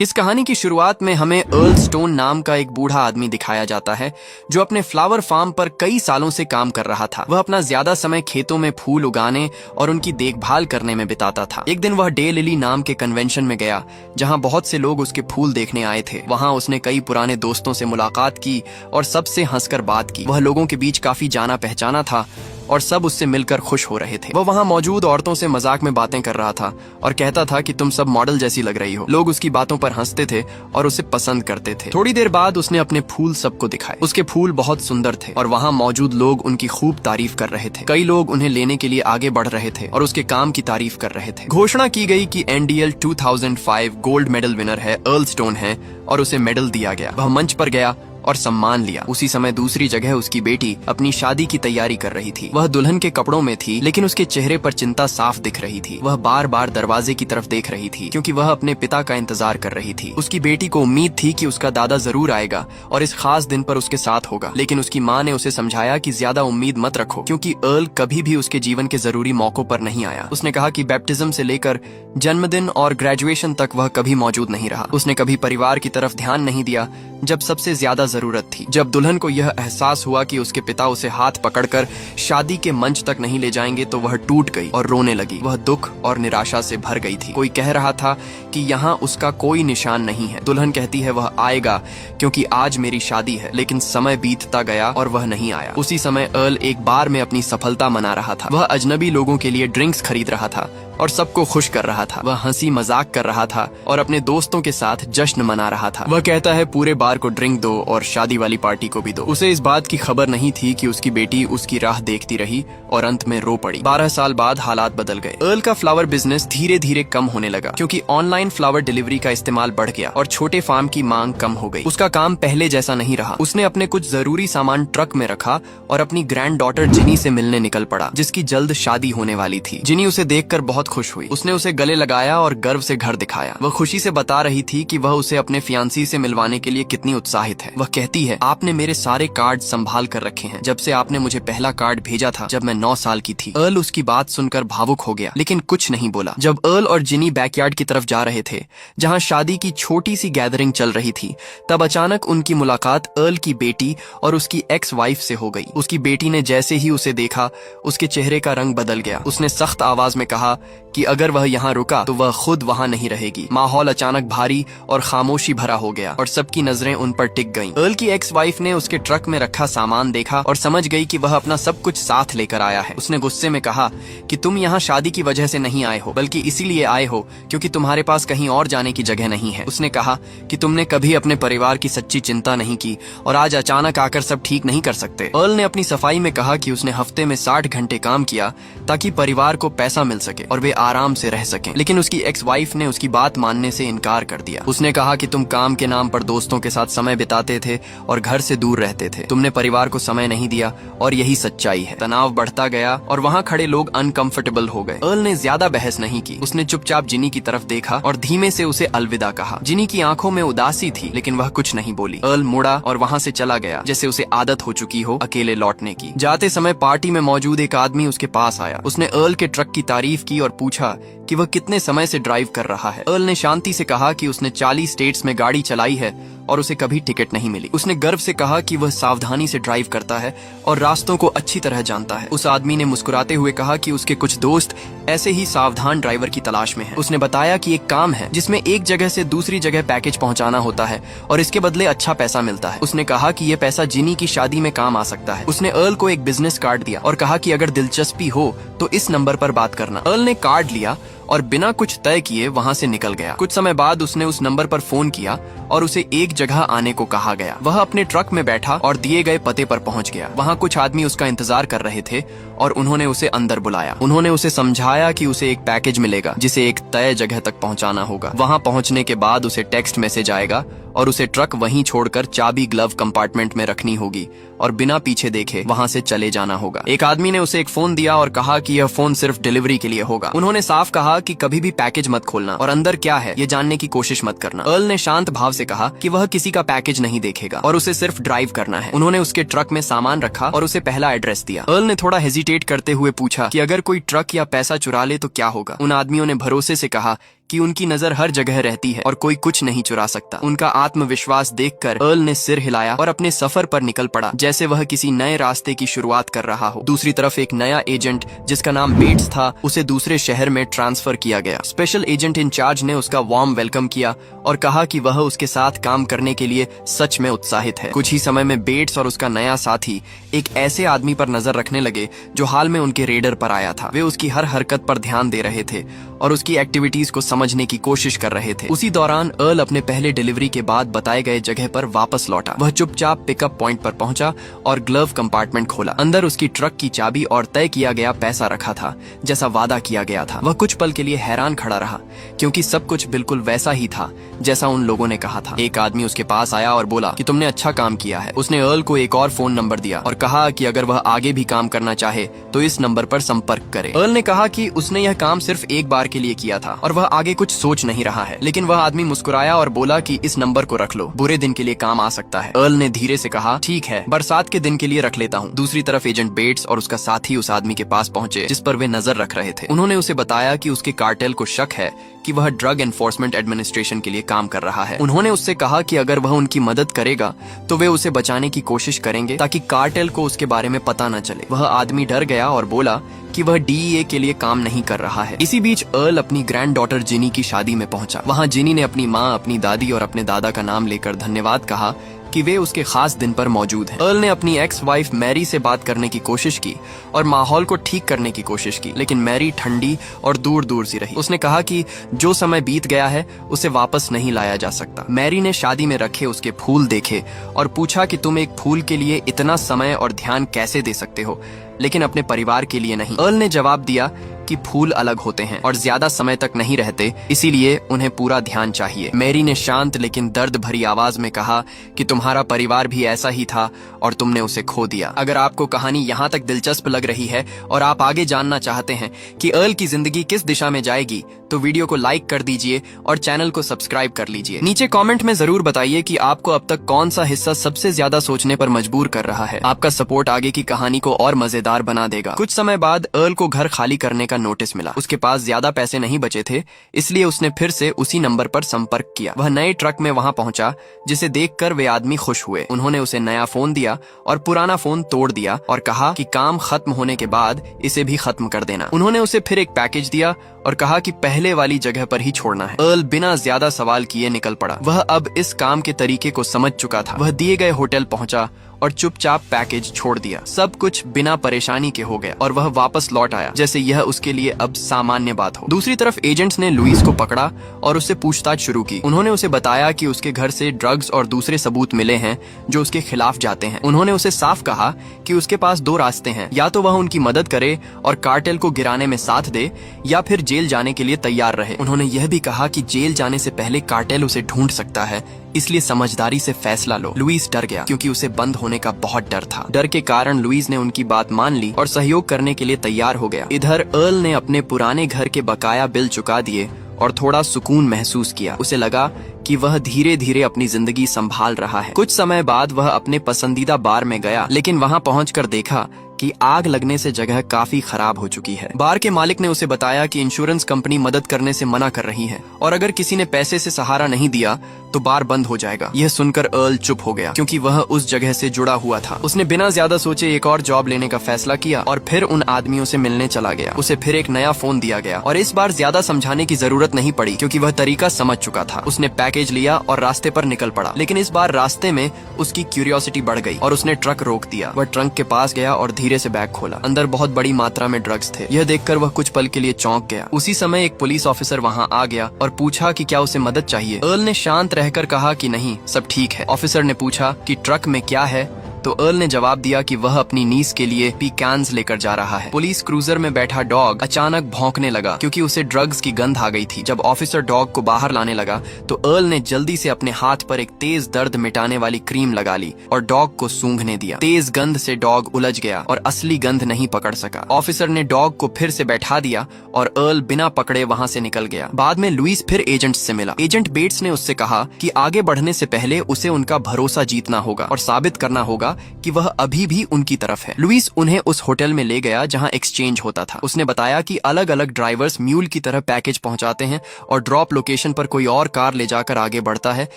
इस कहानी की शुरुआत में हमें अर्ल स्टोन नाम का एक बूढ़ा आदमी दिखाया जाता है जो अपने फ्लावर फार्म पर कई सालों से काम कर रहा था। वह अपना ज्यादा समय खेतों में फूल उगाने और उनकी देखभाल करने में बिताता था। एक दिन वह डे लिली नाम के कन्वेंशन में गया जहां बहुत से लोग उसके फूल देखने आए थे। वहां उसने कई पुराने दोस्तों से मुलाकात की और सबसे हंसकर बात की। वह लोगों के बीच काफी जाना पहचाना था और सब उससे मिलकर खुश हो रहे थे। वह वहां मौजूद औरतों से मजाक में बातें कर रहा था और कहता था कि तुम सब मॉडल जैसी लग रही हो। लोग उसकी बातों पर हंसते थे और उसे पसंद करते थे। थोड़ी देर बाद उसने अपने फूल सबको दिखाए। उसके फूल बहुत सुंदर थे और वहां मौजूद लोग उनकी खूब तारीफ कर रहे थे। कई लोग उन्हें लेने के लिए आगे बढ़ रहे थे और उसके काम की तारीफ कर रहे थे। घोषणा की गई कि एनडीएल 2005 गोल्ड मेडल विनर है, अर्ल स्टोन है और उसे मेडल दिया गया। वह मंच पर गया और सम्मान लिया। उसी समय दूसरी जगह उसकी बेटी अपनी शादी की तैयारी कर रही थी। वह दुल्हन के कपड़ों में थी लेकिन उसके चेहरे पर चिंता साफ दिख रही थी। वह बार बार दरवाजे की तरफ देख रही थी क्योंकि वह अपने पिता का इंतजार कर रही थी। उसकी बेटी को उम्मीद थी कि उसका दादा जरूर आएगा और इस खास दिन पर उसके साथ होगा, लेकिन उसकी माँ ने उसे समझाया कि ज्यादा उम्मीद मत रखो क्योंकि अर्ल कभी भी उसके जीवन के जरूरी मौकों पर नहीं आया। उसने कहा कि बैप्टिज्म से लेकर जन्मदिन और ग्रेजुएशन तक वह कभी मौजूद नहीं रहा। उसने कभी परिवार की तरफ ध्यान नहीं दिया जब सबसे ज्यादा जरूरत थी। जब दुल्हन को यह एहसास हुआ कि उसके पिता उसे हाथ पकड़कर शादी के मंच तक नहीं ले जाएंगे तो वह टूट गई और रोने लगी। वह दुख और निराशा से भर गई थी। कोई कह रहा था कि यहाँ उसका कोई निशान नहीं है। दुल्हन कहती है वह आएगा क्योंकि आज मेरी शादी है, लेकिन समय बीतता गया और वह नहीं आया। उसी समय अर्ल एक बार में अपनी सफलता मना रहा था। वह अजनबी लोगों के लिए ड्रिंक्स खरीद रहा था और सबको खुश कर रहा था। वह हंसी मजाक कर रहा था और अपने दोस्तों के साथ जश्न मना रहा था। वह कहता है पूरे बार को ड्रिंक दो और शादी वाली पार्टी को भी दो। उसे इस बात की खबर नहीं थी कि उसकी बेटी उसकी राह देखती रही और अंत में रो पड़ी। 12 साल बाद हालात बदल गए। अर्ल का फ्लावर बिजनेस धीरे धीरे कम होने लगा क्योंकि ऑनलाइन फ्लावर डिलीवरी का इस्तेमाल बढ़ गया और छोटे फार्म की मांग कम हो गई। उसका काम पहले जैसा नहीं रहा। उसने अपने कुछ जरूरी सामान ट्रक में रखा और अपनी ग्रैंड डॉटर जिनी से मिलने निकल पड़ा जिसकी जल्द शादी होने वाली थी। जिनी उसे देखकर बहुत खुश हुई। उसने उसे गले लगाया और गर्व से घर दिखाया। वह खुशी से बता रही थी कि वह उसे अपने फियांसी से मिलवाने के लिए कितनी उत्साहित है। वह कहती है आपने मेरे सारे कार्ड संभाल कर रखे हैं जब से आपने मुझे पहला कार्ड भेजा था जब मैं 9 साल की थी। अर्ल उसकी बात सुनकर भावुक हो गया लेकिन कुछ नहीं बोला। जब अर्ल और जिनी बैकयार्ड की तरफ जा रहे थे जहाँ शादी की छोटी सी गैदरिंग चल रही थी, तब अचानक उनकी मुलाकात अर्ल की बेटी और उसकी एक्स वाइफ से हो गई। उसकी बेटी ने जैसे ही उसे देखा उसके चेहरे का रंग बदल गया। उसने सख्त आवाज में कहा कि अगर वह यहाँ रुका तो वह खुद वहाँ नहीं रहेगी। माहौल अचानक भारी और खामोशी भरा हो गया और सबकी नजरें उन पर टिक गईं। अर्ल की एक्स वाइफ ने उसके ट्रक में रखा सामान देखा और समझ गई कि वह अपना सब कुछ साथ लेकर आया है। उसने गुस्से में कहा कि तुम यहाँ शादी की वजह से नहीं आए हो बल्कि इसीलिए आए हो क्योंकि तुम्हारे पास कहीं और जाने की जगह नहीं है। उसने कहा कि तुमने कभी अपने परिवार की सच्ची चिंता नहीं की और आज अचानक आकर सब ठीक नहीं कर सकते। अर्ल ने अपनी सफाई में कहा कि उसने हफ्ते में 60 घंटे काम किया ताकि परिवार को पैसा मिल सके और वे आराम से रह सकें, लेकिन उसकी एक्स वाइफ ने उसकी बात मानने से इनकार कर दिया। उसने कहा कि तुम काम के नाम पर दोस्तों के साथ समय बिताते थे और घर से दूर रहते थे। तुमने परिवार को समय नहीं दिया और यही सच्चाई है। तनाव बढ़ता गया और वहाँ खड़े लोग अनकंफर्टेबल हो गए। अर्ल ने ज्यादा बहस नहीं की। उसने चुपचाप जिनी की तरफ देखा और धीमे से उसे अलविदा कहा। जिनी की आंखों में उदासी थी लेकिन वह कुछ नहीं बोली। अर्ल मुड़ा और वहाँ से चला गया जैसे उसे आदत हो चुकी हो अकेले लौटने की। जाते समय पार्टी में मौजूद एक आदमी उसके पास आया। उसने अर्ल के ट्रक की तारीफ की और पूछा कि वह कितने समय से ड्राइव कर रहा है। अर्ल ने शांति से कहा कि उसने 40 स्टेट्स में गाड़ी चलाई है और उसे कभी टिकट नहीं मिली। उसने गर्व से कहा कि वह सावधानी से ड्राइव करता है और रास्तों को अच्छी तरह जानता है। उस आदमी ने मुस्कुराते हुए कहा कि उसके कुछ दोस्त ऐसे ही सावधान ड्राइवर की तलाश में हैं। उसने बताया कि एक काम है जिसमें एक जगह से दूसरी जगह पैकेज पहुंचाना होता है और इसके बदले अच्छा पैसा मिलता है। उसने कहा कि यह पैसा जिनी की शादी में काम आ सकता है। उसने अर्ल को एक बिजनेस कार्ड दिया और कहा कि अगर दिलचस्पी हो तो इस नंबर पर बात करना। अर्ल ने कार्ड लिया और बिना कुछ तय किए वहाँ से निकल गया। कुछ समय बाद उसने उस नंबर पर फोन किया और उसे एक जगह आने को कहा गया। वह अपने ट्रक में बैठा और दिए गए पते पर पहुँच गया। वहाँ कुछ आदमी उसका इंतजार कर रहे थे और उन्होंने उसे अंदर बुलाया। उन्होंने उसे समझाया कि उसे एक पैकेज मिलेगा जिसे एक तय जगह तक पहुँचाना होगा। वहाँ पहुँचने के बाद उसे टेक्स्ट मैसेज आएगा और उसे ट्रक वहीं छोड़कर चाबी ग्लव कंपार्टमेंट में रखनी होगी और बिना पीछे देखे वहाँ से चले जाना होगा। एक आदमी ने उसे एक फोन दिया और कहा कि यह फोन सिर्फ डिलीवरी के लिए होगा। उन्होंने साफ कहा कि कभी भी पैकेज मत खोलना और अंदर क्या है ये जानने की कोशिश मत करना। अर्ल ने शांत भाव से कहा कि वह किसी का पैकेज नहीं देखेगा और उसे सिर्फ ड्राइव करना है। उन्होंने उसके ट्रक में सामान रखा और उसे पहला एड्रेस दिया। अर्ल ने थोड़ा हेजिटेट करते हुए पूछा कि अगर कोई ट्रक या पैसा चुरा ले तो क्या होगा। उन आदमियों ने भरोसे से कहा कि उनकी नजर हर जगह रहती है और कोई कुछ नहीं चुरा सकता। उनका आत्मविश्वास देखकर अर्ल ने सिर हिलाया और अपने सफर पर निकल पड़ा, जैसे वह किसी नए रास्ते की शुरुआत कर रहा हो। दूसरी तरफ एक नया एजेंट जिसका नाम बेट्स था, उसे दूसरे शहर में ट्रांसफर किया गया। स्पेशल एजेंट इंचार्ज ने उसका वार्म वेलकम किया और कहा कि वह उसके साथ काम करने के लिए सच में उत्साहित है। कुछ ही समय में बेट्स और उसका नया साथी एक ऐसे आदमी पर नजर रखने लगे जो हाल में उनके रेडर पर आया था। वे उसकी हर हरकत पर ध्यान दे रहे थे और उसकी एक्टिविटीज को समझने की कोशिश कर रहे थे। उसी दौरान अर्ल अपने पहले डिलीवरी के बाद बताए गए जगह पर वापस लौटा। वह चुपचाप पिकअप पॉइंट पर पहुंचा और ग्लव कंपार्टमेंट खोला। अंदर उसकी ट्रक की चाबी और तय किया गया पैसा रखा था, जैसा वादा किया गया था। वह कुछ पल के लिए हैरान खड़ा रहा, क्योंकि सब कुछ बिल्कुल वैसा ही था जैसा उन लोगों ने कहा था। एक आदमी उसके पास आया और बोला कि तुमने अच्छा काम किया है। उसने अर्ल को एक और फोन नंबर दिया और कहा कि अगर वह आगे भी काम करना चाहे तो इस नंबर पर संपर्क करे। अर्ल ने कहा कि उसने यह काम सिर्फ एक बार के लिए किया था और वह आगे कुछ सोच नहीं रहा है, लेकिन वह आदमी मुस्कुराया और बोला कि इस नंबर को रख लो, बुरे दिन के लिए काम आ सकता है। अर्ल ने धीरे से कहा, ठीक है, बरसात के दिन के लिए रख लेता हूँ। दूसरी तरफ एजेंट बेट्स और उसका साथी उस आदमी के पास पहुंचे जिस पर वे नजर रख रहे थे। उन्होंने उसे बताया कि उसके कार्टेल को शक है कि वह ड्रग एनफोर्समेंट एडमिनिस्ट्रेशन के लिए काम कर रहा है। उन्होंने उससे कहा कि अगर वह उनकी मदद करेगा तो वे उसे बचाने की कोशिश करेंगे ताकि कार्टेल को उसके बारे में पता न चले। वह आदमी डर गया और बोला कि वह डीईए के लिए काम नहीं कर रहा है। इसी बीच अर्ल अपनी ग्रैंड डॉटर जिनी की शादी में पहुंचा। वहां जिनी ने अपनी माँ, अपनी दादी और अपने दादा का नाम लेकर धन्यवाद कहा कि वे उसके खास दिन पर मौजूद हैं। अर्ल ने अपनी एक्स वाइफ मैरी से बात करने की कोशिश की और माहौल को ठीक करने की कोशिश की, लेकिन मैरी ठंडी और दूर दूर सी रही। उसने कहा कि जो समय बीत गया है उसे वापस नहीं लाया जा सकता। मैरी ने शादी में रखे उसके फूल देखे और पूछा कि तुम एक फूल के लिए इतना समय और ध्यान कैसे दे सकते हो, लेकिन अपने परिवार के लिए नहीं। अर्ल ने जवाब दिया कि फूल अलग होते हैं और ज्यादा समय तक नहीं रहते, इसीलिए उन्हें पूरा ध्यान चाहिए। मैरी ने शांत लेकिन दर्द भरी आवाज में कहा कि तुम्हारा परिवार भी ऐसा ही था और तुमने उसे खो दिया। अगर आपको कहानी यहाँ तक दिलचस्प लग रही है और आप आगे जानना चाहते हैं कि अर्ल की जिंदगी किस दिशा में जाएगी, तो वीडियो को लाइक कर दीजिए और चैनल को सब्सक्राइब कर लीजिए। नीचे कमेंट में जरूर बताइए कि आपको अब तक कौन सा हिस्सा सबसे ज्यादा सोचने पर मजबूर कर रहा है। आपका सपोर्ट आगे की कहानी को और मजेदार बना देगा। कुछ समय बाद अर्ल को घर खाली करने का नोटिस मिला। उसके पास ज्यादा पैसे नहीं बचे थे, इसलिए उसने फिर से उसी नंबर पर संपर्क किया। वह नए ट्रक में वहां पहुंचा, जिसे देखकर वे आदमी खुश हुए। उन्होंने उसे नया फोन दिया और पुराना फोन तोड़ दिया और कहा कि काम खत्म होने के बाद इसे भी खत्म कर देना। उन्होंने उसे फिर एक पैकेज दिया और कहा कि पहले वाली जगह पर ही छोड़ना है। अर्ल बिना ज्यादा सवाल किए निकल पड़ा। वह अब इस काम के तरीके को समझ चुका था। वह दिए गए होटल पहुंचा और चुपचाप पैकेज छोड़ दिया। सब कुछ बिना परेशानी के हो गया और वह वापस लौट आया जैसे यह उसके लिए अब सामान्य बात हो। दूसरी तरफ एजेंट्स ने लुइस को पकड़ा और उससे पूछताछ शुरू की। उन्होंने उसे बताया कि उसके घर से ड्रग्स और दूसरे सबूत मिले हैं जो उसके खिलाफ जाते हैं। उन्होंने उसे साफ कहा कि उसके पास दो रास्ते हैं, या तो वह उनकी मदद करे और कार्टेल को गिराने में साथ दे, या फिर जेल जाने के लिए तैयार रहे। उन्होंने यह भी कहा कि जेल जाने से पहले कार्टेल उसे ढूंढ सकता है, इसलिए समझदारी से फैसला लो। लुइस डर गया क्योंकि उसे बंद होने का बहुत डर था। डर के कारण लुइस ने उनकी बात मान ली और सहयोग करने के लिए तैयार हो गया। इधर अर्ल ने अपने पुराने घर के बकाया बिल चुका दिए और थोड़ा सुकून महसूस किया। उसे लगा कि वह धीरे धीरे अपनी जिंदगी संभाल रहा है। कुछ समय बाद वह अपने पसंदीदा बार में गया, लेकिन वहां पहुंचकर देखा कि आग लगने से जगह काफी खराब हो चुकी है। बार के मालिक ने उसे बताया कि इंश्योरेंस कंपनी मदद करने से मना कर रही है और अगर किसी ने पैसे से सहारा नहीं दिया तो बार बंद हो जाएगा। यह सुनकर अर्ल चुप हो गया क्योंकि वह उस जगह से जुड़ा हुआ था। उसने बिना ज्यादा सोचे एक और जॉब लेने का फैसला किया और फिर उन आदमियों से मिलने चला गया। उसे फिर एक नया फोन दिया गया और इस बार ज्यादा समझाने की जरूरत नहीं पड़ी क्योंकि वह तरीका समझ चुका था। उसने पैकेज लिया और रास्ते पर निकल पड़ा, लेकिन इस बार रास्ते में उसकी क्यूरियोसिटी बढ़ गई और उसने ट्रक रोक दिया। वह ट्रंक के पास गया और धीरे से बैग खोला। अंदर बहुत बड़ी मात्रा में ड्रग्स थे। यह देखकर वह कुछ पल के लिए चौंक गया। उसी समय एक पुलिस ऑफिसर वहां आ गया और पूछा कि क्या उसे मदद चाहिए। अर्ल ने शांत रहकर कहा कि नहीं, सब ठीक है। ऑफिसर ने पूछा कि ट्रक में क्या है, तो अर्ल ने जवाब दिया कि वह अपनी नीस के लिए पीकैन्स लेकर जा रहा है। पुलिस क्रूजर में बैठा डॉग अचानक भौंकने लगा क्योंकि उसे ड्रग्स की गंध आ गई थी। जब ऑफिसर डॉग को बाहर लाने लगा तो अर्ल ने जल्दी से अपने हाथ पर एक तेज दर्द मिटाने वाली क्रीम लगा ली और डॉग को सूंघने दिया। तेज गंध से डॉग उलझ गया और असली गंध नहीं पकड़ सका। ऑफिसर ने डॉग को फिर से बैठा दिया और अर्ल बिना पकड़े वहां से निकल गया। बाद में लुइस फिर एजेंट से मिला। एजेंट बेट्स ने उससे कहा कि आगे बढ़ने से पहले उसे उनका भरोसा जीतना होगा और साबित करना होगा कि वह अभी भी उनकी तरफ है। लुइस उन्हें उस होटल में ले गया जहां एक्सचेंज होता था। उसने बताया कि अलग अलग ड्राइवर्स म्यूल की तरह पैकेज पहुंचाते हैं और ड्रॉप लोकेशन पर कोई और कार ले जाकर आगे बढ़ता है,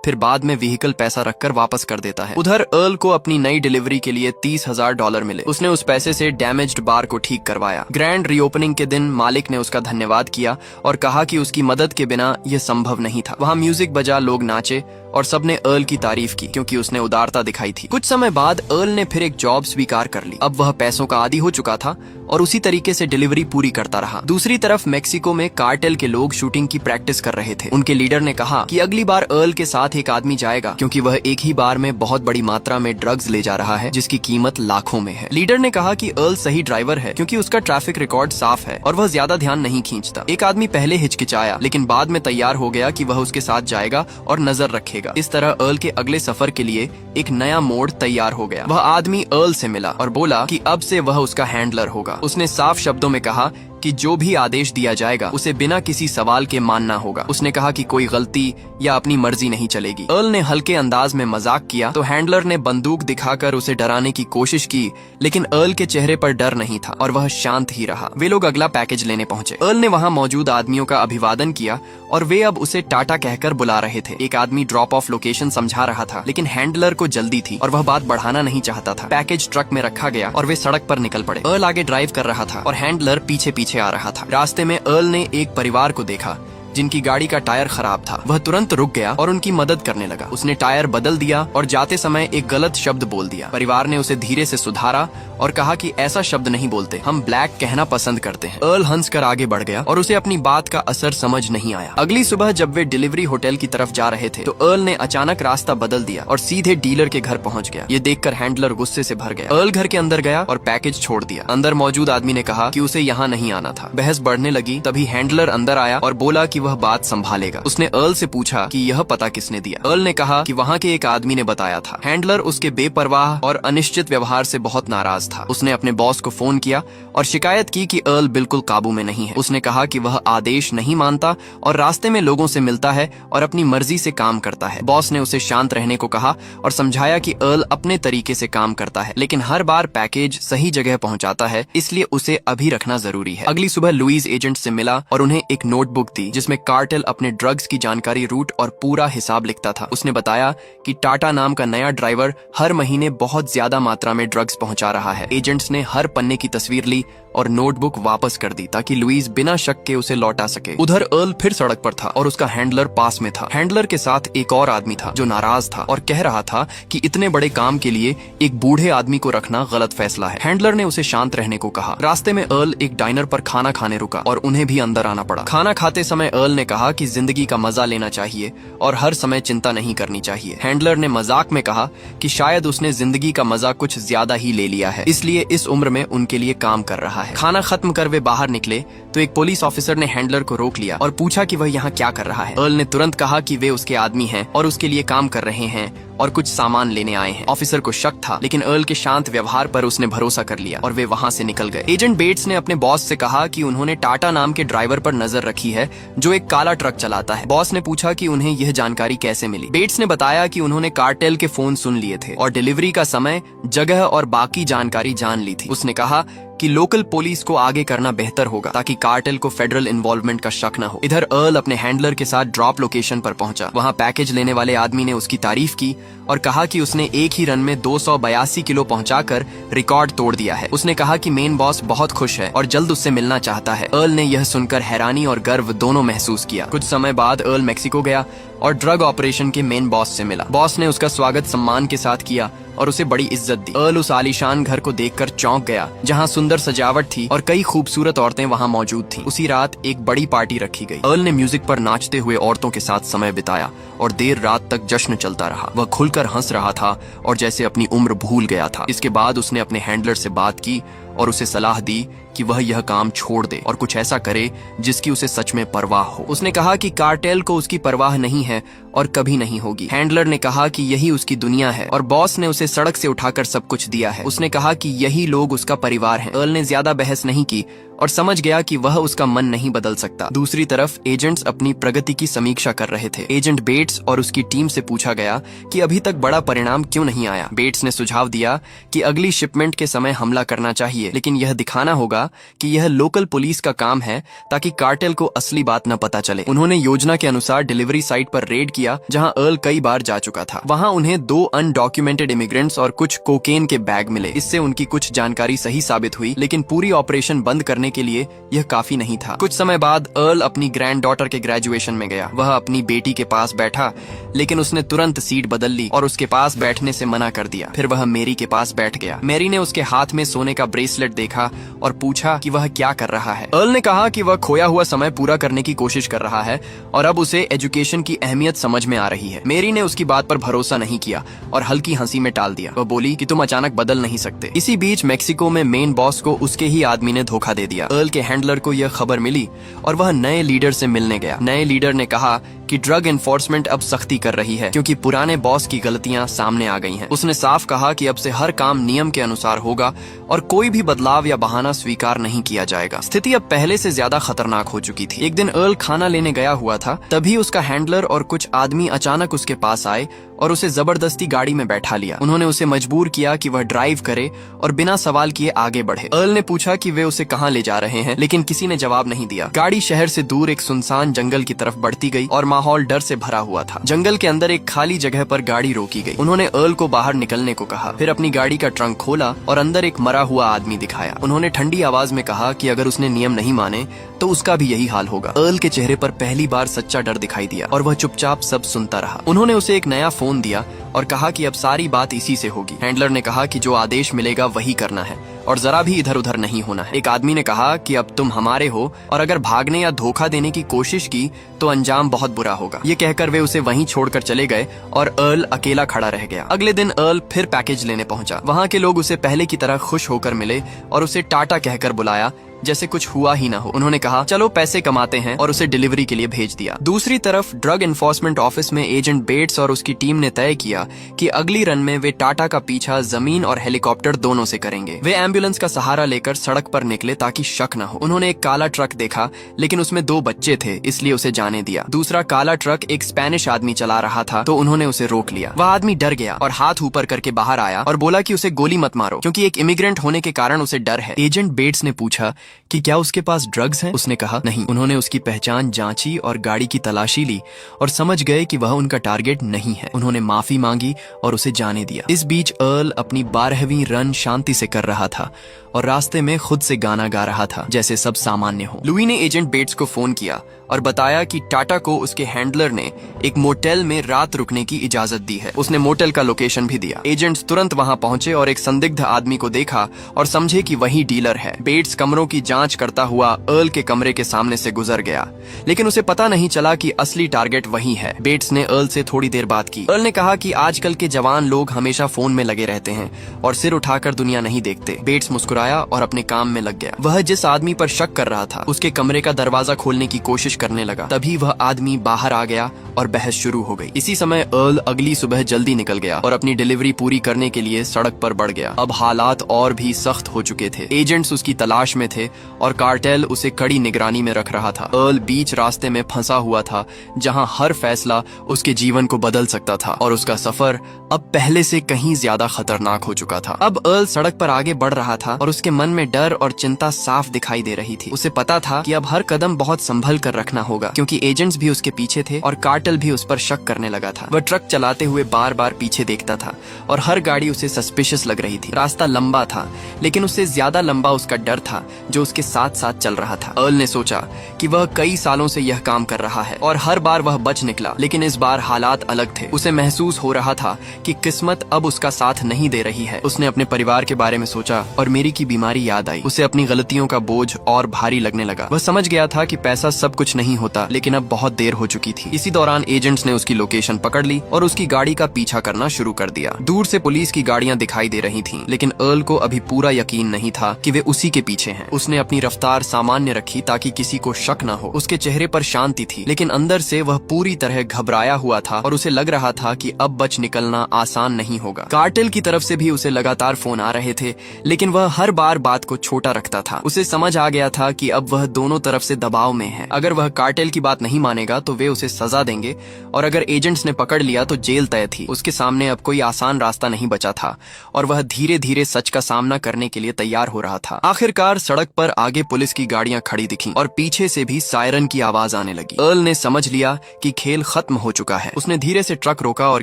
फिर बाद में व्हीकल पैसा रखकर वापस कर देता है। उधर अर्ल को अपनी नई डिलीवरी के लिए $30,000 मिले। उसने उस पैसे से डैमेज्ड बार को ठीक करवाया। ग्रैंड रीओपनिंग के दिन मालिक ने उसका धन्यवाद किया और कहा कि उसकी मदद के बिना यह संभव नहीं था। वहां म्यूजिक बजा, लोग नाचे और सबने अर्ल की तारीफ की क्योंकि उसने उदारता दिखाई थी। कुछ समय बाद अर्ल ने फिर एक जॉब स्वीकार कर ली। अब वह पैसों का आदी हो चुका था और उसी तरीके से डिलीवरी पूरी करता रहा। दूसरी तरफ मेक्सिको में कार्टेल के लोग शूटिंग की प्रैक्टिस कर रहे थे। उनके लीडर ने कहा कि अगली बार अर्ल के साथ एक आदमी जाएगा क्योंकि वह एक ही बार में बहुत बड़ी मात्रा में ड्रग्स ले जा रहा है जिसकी कीमत लाखों में है। लीडर ने कहा कि अर्ल सही ड्राइवर है क्योंकि उसका ट्रैफिक रिकॉर्ड साफ है और वह ज्यादा ध्यान नहीं खींचता। एक आदमी पहले हिचकिचाया लेकिन बाद में तैयार हो गया कि वह उसके साथ जाएगा और नजर रखेगा। इस तरह अर्ल के अगले सफर के लिए एक नया मोड़ तैयार हो गया। वह आदमी अर्ल से मिला और बोला कि अब से वह उसका हैंडलर होगा। उसने साफ शब्दों में कहा कि जो भी आदेश दिया जाएगा उसे बिना किसी सवाल के मानना होगा। उसने कहा कि कोई गलती या अपनी मर्जी नहीं चलेगी। अर्ल ने हल्के अंदाज में मजाक किया तो हैंडलर ने बंदूक दिखाकर उसे डराने की कोशिश की, लेकिन अर्ल के चेहरे पर डर नहीं था और वह शांत ही रहा। वे लोग अगला पैकेज लेने पहुंचे। अर्ल ने वहां मौजूद आदमियों का अभिवादन किया और वे अब उसे टाटा कहकर बुला रहे थे। एक आदमी ड्रॉप ऑफ लोकेशन समझा रहा था लेकिन हैंडलर को जल्दी थी और वह बात बढ़ाना नहीं चाहता था। पैकेज ट्रक में रखा गया और वे सड़क पर निकल पड़े। अर्ल आगे ड्राइव कर रहा था और हैंडलर पीछे पीछे आ रहा था। रास्ते में अर्ल ने एक परिवार को देखा जिनकी गाड़ी का टायर खराब था। वह तुरंत रुक गया और उनकी मदद करने लगा। उसने टायर बदल दिया और जाते समय एक गलत शब्द बोल दिया। परिवार ने उसे धीरे से सुधारा और कहा कि ऐसा शब्द नहीं बोलते, हम ब्लैक कहना पसंद करते हैं। अर्ल हंसकर आगे बढ़ गया और उसे अपनी बात का असर समझ नहीं आया। अगली सुबह जब वे डिलीवरी होटल की तरफ जा रहे थे तो अर्ल ने अचानक रास्ता बदल दिया और सीधे डीलर के घर पहुंच गया। ये देखकर हैंडलर गुस्से से भर गया। अर्ल घर के अंदर गया और पैकेज छोड़ दिया। अंदर मौजूद आदमी ने कहा कि उसे यहाँ नहीं आना था। बहस बढ़ने लगी, तभी हैंडलर अंदर आया और बोला कि वह बात संभाले। उसने अर्ल से पूछा कि यह पता किसने दिया। अर्ल ने कहा कि वहाँ के एक आदमी ने बताया था। हैंडलर उसके बेपरवाह और अनिश्चित व्यवहार से बहुत नाराज था। उसने अपने बॉस को फोन किया और शिकायत की कि अर्ल बिल्कुल काबू में नहीं है। उसने कहा कि वह आदेश नहीं मानता और रास्ते में लोगों से मिलता है और अपनी मर्जी से काम करता है। बॉस ने उसे शांत रहने को कहा और समझाया कि अर्ल अपने तरीके से काम करता है लेकिन हर बार पैकेज सही जगह पहुंचाता है, इसलिए उसे अभी रखना जरूरी है। अगली सुबह लुइस एजेंट से मिला और उन्हें एक नोटबुक दी जिसमें कार्टेल अपने ड्रग्स की जानकारी, रूट और पूरा हिसाब लिखता था। उसने बताया कि टाटा नाम का नया ड्राइवर हर महीने बहुत ज्यादा मात्रा में ड्रग्स पहुंचा रहा है। एजेंट्स ने हर पन्ने की तस्वीर ली और नोटबुक वापस कर दी ताकि लुइस बिना शक के उसे लौटा सके। उधर अर्ल फिर सड़क पर था और उसका हैंडलर पास में था। हैंडलर के साथ एक और आदमी था जो नाराज था और कह रहा था कि इतने बड़े काम के लिए एक बूढ़े आदमी को रखना गलत फैसला है। हैंडलर ने उसे शांत रहने को कहा। रास्ते में अर्ल एक डाइनर पर खाना खाने रुका और उन्हें भी अंदर आना पड़ा। खाना खाते समय अर्ल ने कहा कि जिंदगी का मजा लेना चाहिए और हर समय चिंता नहीं करनी चाहिए। हैंडलर ने मजाक में कहा कि शायद उसने जिंदगी का मजा कुछ ज्यादा ही ले लिया है, इसलिए इस उम्र में उनके लिए काम कर रहा है। खाना खत्म कर वे बाहर निकले तो एक पुलिस ऑफिसर ने हैंडलर को रोक लिया और पूछा कि वह यहाँ क्या कर रहा है। अर्ल ने तुरंत कहा कि वे उसके आदमी हैं और उसके लिए काम कर रहे हैं और कुछ सामान लेने आए हैं। ऑफिसर को शक था लेकिन अर्ल के शांत व्यवहार पर उसने भरोसा कर लिया और वे वहां से निकल गए। एजेंट बेट्स ने अपने बॉस से कहा कि उन्होंने टाटा नाम के ड्राइवर पर नजर रखी है जो एक काला ट्रक चलाता है। बॉस ने पूछा कि उन्हें यह जानकारी कैसे मिली। बेट्स ने बताया कि उन्होंने कार्टेल के फोन सुन लिए थे और डिलीवरी का समय, जगह और बाकी जानकारी जान ली थी। उसने कहा कि लोकल पुलिस को आगे करना बेहतर होगा ताकि कार्टेल को फेडरल इन्वॉल्वमेंट का शक न हो। इधर अर्ल अपने हैंडलर के साथ ड्रॉप लोकेशन पर पहुंचा। वहां पैकेज लेने वाले आदमी ने उसकी तारीफ की और कहा कि उसने एक ही रन में 282 किलो पहुंचाकर रिकॉर्ड तोड़ दिया है। उसने कहा कि मेन बॉस बहुत खुश है और जल्द उससे मिलना चाहता है। अर्ल ने यह सुनकर हैरानी और गर्व दोनों महसूस किया। कुछ समय बाद अर्ल मेक्सिको गया और ड्रग ऑपरेशन के मेन बॉस से मिला। बॉस ने उसका स्वागत सम्मान के साथ किया और उसे बड़ी इज्जत दी। अर्ल उस आलीशान घर को देखकर चौंक गया जहां सुंदर सजावट थी और कई खूबसूरत औरतें वहां मौजूद थीं। उसी रात एक बड़ी पार्टी रखी गई। अर्ल ने म्यूजिक पर नाचते हुए औरतों के साथ समय बिताया और देर रात तक जश्न चलता रहा। वह खुलकर हंस रहा था और जैसे अपनी उम्र भूल गया था। इसके बाद उसने अपने हैंडलर से बात की और उसे सलाह दी कि वह यह काम छोड़ दे और कुछ ऐसा करे जिसकी उसे सच में परवाह हो। उसने कहा कि कार्टेल को उसकी परवाह नहीं है और कभी नहीं होगी। हैंडलर ने कहा कि यही उसकी दुनिया है और बॉस ने उसे सड़क से उठाकर सब कुछ दिया है। उसने कहा कि यही लोग उसका परिवार हैं। अर्ल ने ज्यादा बहस नहीं की और समझ गया कि वह उसका मन नहीं बदल सकता। दूसरी तरफ एजेंट्स अपनी प्रगति की समीक्षा कर रहे थे। एजेंट बेट्स और उसकी टीम से पूछा गया कि अभी तक बड़ा परिणाम क्यों नहीं आया। बेट्स ने सुझाव दिया कि अगली शिपमेंट के समय हमला करना चाहिए, लेकिन यह दिखाना होगा कि यह लोकल पुलिस का काम है ताकि कार्टेल को असली बात न पता चले। उन्होंने योजना के अनुसार डिलीवरी साइट पर रेड किया जहां अर्ल कई बार जा चुका था। वहां उन्हें 2 अनडॉक्यूमेंटेड इमिग्रेंट्स और कुछ कोकेन के बैग मिले। इससे उनकी कुछ जानकारी सही साबित हुई, लेकिन पूरी ऑपरेशन बंद करने के लिए यह काफी नहीं था। कुछ समय बाद अर्ल अपनी ग्रैंड डॉटर के ग्रेजुएशन में गया। वह अपनी बेटी के पास बैठा, लेकिन उसने तुरंत सीट बदल ली और उसके पास बैठने से मना कर दिया। फिर वह मेरी के पास बैठ गया। मैरी ने उसके हाथ में सोने का ब्रेसलेट देखा और पूछा कि वह क्या कर रहा है। अर्ल ने कहा कि वह खोया हुआ समय पूरा करने की कोशिश कर रहा है और अब उसे एजुकेशन की अहमियत समझ में आ रही है। मेरी ने उसकी बात पर भरोसा नहीं किया और हल्की हंसी में टाल दिया। वह बोली कि तुम अचानक बदल नहीं सकते। इसी बीच मेक्सिको में मेन बॉस को उसके ही आदमी ने धोखा दे दिया। अर्ल के हैंडलर को यह खबर मिली और वह नए लीडर से मिलने गया। नए लीडर ने कहा कि ड्रग एनफोर्समेंट अब सख्ती कर रही है क्योंकि पुराने बॉस की गलतियां सामने आ गई हैं। उसने साफ कहा कि अब से हर काम नियम के अनुसार होगा और कोई भी बदलाव या बहाना स्वीकार नहीं किया जाएगा। स्थिति अब पहले से ज्यादा खतरनाक हो चुकी थी। एक दिन अर्ल खाना लेने गया हुआ था, तभी उसका हैंडलर और कुछ आदमी अचानक उसके पास आए और उसे जबरदस्ती गाड़ी में बैठा लिया। उन्होंने उसे मजबूर किया कि वह ड्राइव करे और बिना सवाल किए आगे बढ़े। अर्ल ने पूछा कि वे उसे कहां ले जा रहे हैं, लेकिन किसी ने जवाब नहीं दिया। गाड़ी शहर से दूर एक सुनसान जंगल की तरफ बढ़ती गई और माहौल डर से भरा हुआ था। जंगल के अंदर एक खाली जगह पर गाड़ी रोकी गई। उन्होंने अर्ल को बाहर निकलने को कहा, फिर अपनी गाड़ी का ट्रंक खोला और अंदर एक मरा हुआ आदमी दिखाया। उन्होंने ठंडी आवाज में कहा कि अगर उसने नियम नहीं माने तो उसका भी यही हाल होगा। अर्ल के चेहरे पर पहली बार सच्चा डर दिखाई दिया और वह चुपचाप सब सुनता रहा। उन्होंने उसे एक नया फोन दिया और कहा कि अब सारी बात इसी से होगी। हैंडलर ने कहा कि जो आदेश मिलेगा वही करना है और जरा भी इधर उधर नहीं होना है। एक आदमी ने कहा कि अब तुम हमारे हो और अगर भागने या धोखा देने की कोशिश की तो अंजाम बहुत बुरा होगा। ये कहकर वे उसे वहीं छोड़कर चले गए और अर्ल अकेला खड़ा रह गया। अगले दिन अर्ल फिर पैकेज लेने पहुंचा। वहां के लोग उसे पहले की तरह खुश होकर मिले और उसे टाटा कहकर बुलाया जैसे कुछ हुआ ही ना हो। उन्होंने कहा चलो पैसे कमाते हैं और उसे डिलीवरी के लिए भेज दिया। दूसरी तरफ ड्रग एनफोर्समेंट ऑफिस में एजेंट बेट्स और उसकी टीम ने तय किया कि अगली रन में वे टाटा का पीछा जमीन और हेलीकॉप्टर दोनों से करेंगे। वे एम्बुलेंस का सहारा लेकर सड़क पर निकले ताकि शक न हो। उन्होंने एक काला ट्रक देखा, लेकिन उसमें 2 बच्चे थे, इसलिए उसे जाने दिया। दूसरा काला ट्रक एक स्पेनिश आदमी चला रहा था, तो उन्होंने उसे रोक लिया। वह आदमी डर गया और हाथ ऊपर करके बाहर आया और बोला कि उसे गोली मत मारो क्योंकि एक इमिग्रेंट होने के कारण उसे डर है। एजेंट बेट्स ने पूछा कि क्या उसके पास ड्रग्स हैं? उसने कहा नहीं। उन्होंने उसकी पहचान जांची और गाड़ी की तलाशी ली और समझ गए कि वह उनका टारगेट नहीं है। उन्होंने माफी मांगी और उसे जाने दिया। इस बीच अर्ल अपनी 12वीं रन शांति से कर रहा था और रास्ते में खुद से गाना गा रहा था जैसे सब सामान्य हो। लुई ने एजेंट बेट्स को फोन किया और बताया कि टाटा को उसके हैंडलर ने एक मोटेल में रात रुकने की इजाजत दी है। उसने मोटेल का लोकेशन भी दिया। एजेंट्स तुरंत वहां पहुंचे और एक संदिग्ध आदमी को देखा और समझे कि वही डीलर है। बेट्स कमरों की जांच करता हुआ अर्ल के कमरे के सामने से गुजर गया, लेकिन उसे पता नहीं चला कि असली टारगेट वही है। बेट्स ने अर्ल से थोड़ी देर बात की। अर्ल ने कहा कि आजकल के जवान लोग हमेशा फोन में लगे रहते हैं और सिर उठाकर दुनिया नहीं देखते। बेट्स मुस्कुराया और अपने काम में लग गया। वह जिस आदमी पर शक कर रहा था उसके कमरे का दरवाजा खोलने की कोशिश करने लगा। तभी वह आदमी बाहर आ गया और बहस शुरू हो गई। इसी समय अर्ल अगली सुबह जल्दी निकल गया और अपनी डिलीवरी पूरी करने के लिए सड़क पर बढ़ गया। अब हालात और भी सख्त हो चुके थे। एजेंट्स उसकी तलाश में थे और कार्टेल उसे कड़ी निगरानी में रख रहा था। अर्ल बीच रास्ते में फंसा हुआ था जहां हर फैसला उसके जीवन को बदल सकता था और उसका सफर अब पहले से कहीं ज्यादा खतरनाक हो चुका था। अब अर्ल सड़क पर आगे बढ़ रहा था और उसके मन में डर और चिंता साफ दिखाई दे रही थी। उसे पता था कि अब हर कदम बहुत संभल कर रखना होगा क्योंकि एजेंट्स भी उसके पीछे थे और कार्टेल भी उस पर शक करने लगा था। वह ट्रक चलाते हुए बार बार पीछे देखता था और हर गाड़ी उसे सस्पिशियस लग रही थी। रास्ता लंबा था, लेकिन उससे ज्यादा लंबा उसका डर था जो उसके साथ साथ चल रहा था। अर्ल ने सोचा कि वह कई सालों से यह काम कर रहा है और हर बार वह बच निकला, लेकिन इस बार हालात अलग थे। उसे महसूस हो रहा था कि किस्मत अब उसका साथ नहीं दे रही है। उसने अपने परिवार के बारे में सोचा और मेरी की बीमारी याद आई। उसे अपनी गलतियों का बोझ और भारी लगने लगा। वह समझ गया था कि पैसा सब कुछ नहीं होता, लेकिन अब बहुत देर हो चुकी थी। इसी दौरान एजेंट्स ने उसकी लोकेशन पकड़ ली और उसकी गाड़ी का पीछा करना शुरू कर दिया। दूर से पुलिस की गाड़ियां दिखाई दे रही थीं, लेकिन अर्ल को अभी पूरा यकीन नहीं था कि वे उसी के पीछे हैं। उसने अपनी रफ्तार सामान्य रखी ताकि किसी को शक न हो। उसके चेहरे पर शांति थी, लेकिन अंदर से वह पूरी तरह घबराया हुआ था और उसे लग रहा था कि अब बच निकलना आसान नहीं होगा। कार्टेल की तरफ से भी उसे लगातार फोन आ रहे थे, लेकिन वह हर बार बात को छोटा रखता था। उसे समझ आ गया था कि अब वह दोनों तरफ से दबाव में है। अगर वह कार्टेल की बात नहीं मानेगा तो वे उसे सजा देंगे, और अगर एजेंट्स ने पकड़ लिया तो जेल तय थी। उसके सामने अब कोई आसान रास्ता नहीं बचा था और वह धीरे धीरे सच का सामना करने के लिए तैयार हो रहा था। आखिरकार सड़क पर आगे पुलिस की गाड़ियां खड़ी दिखीं और पीछे से भी सायरन की आवाज आने लगी। अर्ल ने समझ लिया कि खेल खत्म हो चुका है। उसने धीरे से ट्रक रोका और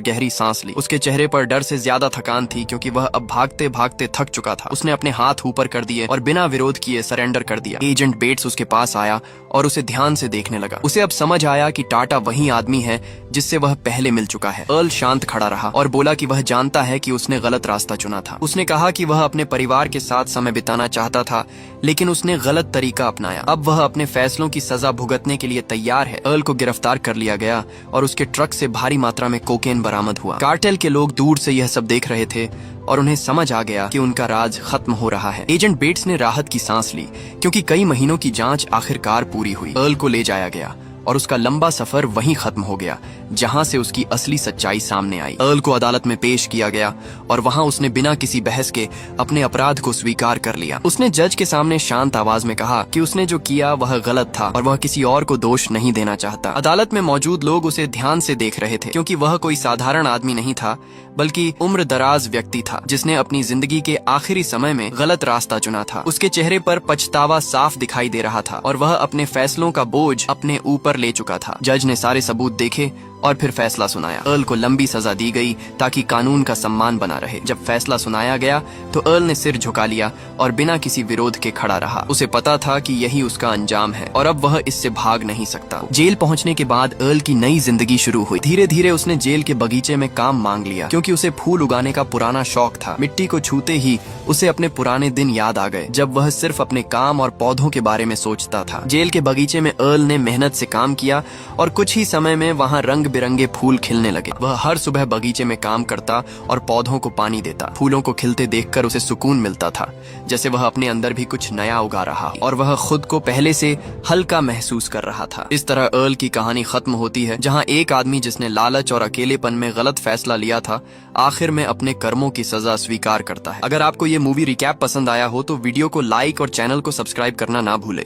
गहरी सांस ली। उसके चेहरे पर डर से ज्यादा थकान थी, क्योंकि वह अब भागते भागते थक चुका था। उसने अपने हाथ ऊपर कर दिए और बिना विरोध किए सरेंडर कर दिया। एजेंट बेट्स उसके पास आया और उसे ध्यान से देखने लगा। उसे अब समझ आया कि टाटा वही आदमी है जिससे वह पहले मिल चुका है। अर्ल शांत खड़ा रहा और बोला कि वह जानता है कि उसने गलत रास्ता चुना था। उसने कहा कि वह अपने परिवार के साथ समय बिताना चाहता था, लेकिन उसने गलत तरीका अपनाया। अब वह अपने फैसलों की सजा भुगतने के लिए तैयार है। अर्ल को गिरफ्तार कर लिया गया और उसके ट्रक से भारी मात्रा में कोकेन बरामद हुआ। कार्टेल के लोग दूर से यह सब देख रहे थे और उन्हें समझ आ गया कि उनका राज खत्म हो रहा है। एजेंट बेट्स ने राहत की सांस ली, क्योंकि कई महीनों की जांच आखिरकार पूरी हुई। अर्ल को ले जाया गया और उसका लंबा सफर वहीं खत्म हो गया जहां से उसकी असली सच्चाई सामने आई। अर्ल को अदालत में पेश किया गया और वहां उसने बिना किसी बहस के अपने अपराध को स्वीकार कर लिया। उसने जज के सामने शांत आवाज में कहा कि उसने जो किया वह गलत था और वह किसी और को दोष नहीं देना चाहता। अदालत में मौजूद लोग उसे ध्यान से देख रहे थे, क्योंकि वह कोई साधारण आदमी नहीं था, बल्कि उम्र दराज व्यक्ति था जिसने अपनी जिंदगी के आखिरी समय में गलत रास्ता चुना था। उसके चेहरे पर पछतावा साफ दिखाई दे रहा था और वह अपने फैसलों का बोझ अपने ऊपर ले चुका था। जज ने सारे सबूत देखे और फिर फैसला सुनाया। अर्ल को लंबी सजा दी गई ताकि कानून का सम्मान बना रहे। जब फैसला सुनाया गया तो अर्ल ने सिर झुका लिया और बिना किसी विरोध के खड़ा रहा। उसे पता था कि यही उसका अंजाम है और अब वह इससे भाग नहीं सकता। जेल पहुंचने के बाद अर्ल की नई जिंदगी शुरू हुई। धीरे धीरे उसने जेल के बगीचे में काम मांग लिया, क्योंकि उसे फूल उगाने का पुराना शौक था। मिट्टी को छूते ही उसे अपने पुराने दिन याद आ गए, जब वह सिर्फ अपने काम और पौधों के बारे में सोचता था। जेल के बगीचे में अर्ल ने मेहनत से काम किया और कुछ ही समय में वहाँ रंग बिरंगे फूल खिलने लगे। वह हर सुबह बगीचे में काम करता और पौधों को पानी देता। फूलों को खिलते देखकर उसे सुकून मिलता था, जैसे वह अपने अंदर भी कुछ नया उगा रहा और वह खुद को पहले से हल्का महसूस कर रहा था। इस तरह अर्ल की कहानी खत्म होती है, जहाँ एक आदमी जिसने लालच और अकेलेपन में गलत फैसला लिया था, आखिर में अपने कर्मों की सजा स्वीकार करता है। अगर आपको ये मूवी रिकैप पसंद आया हो तो वीडियो को लाइक और चैनल को सब्सक्राइब करना ना भूले।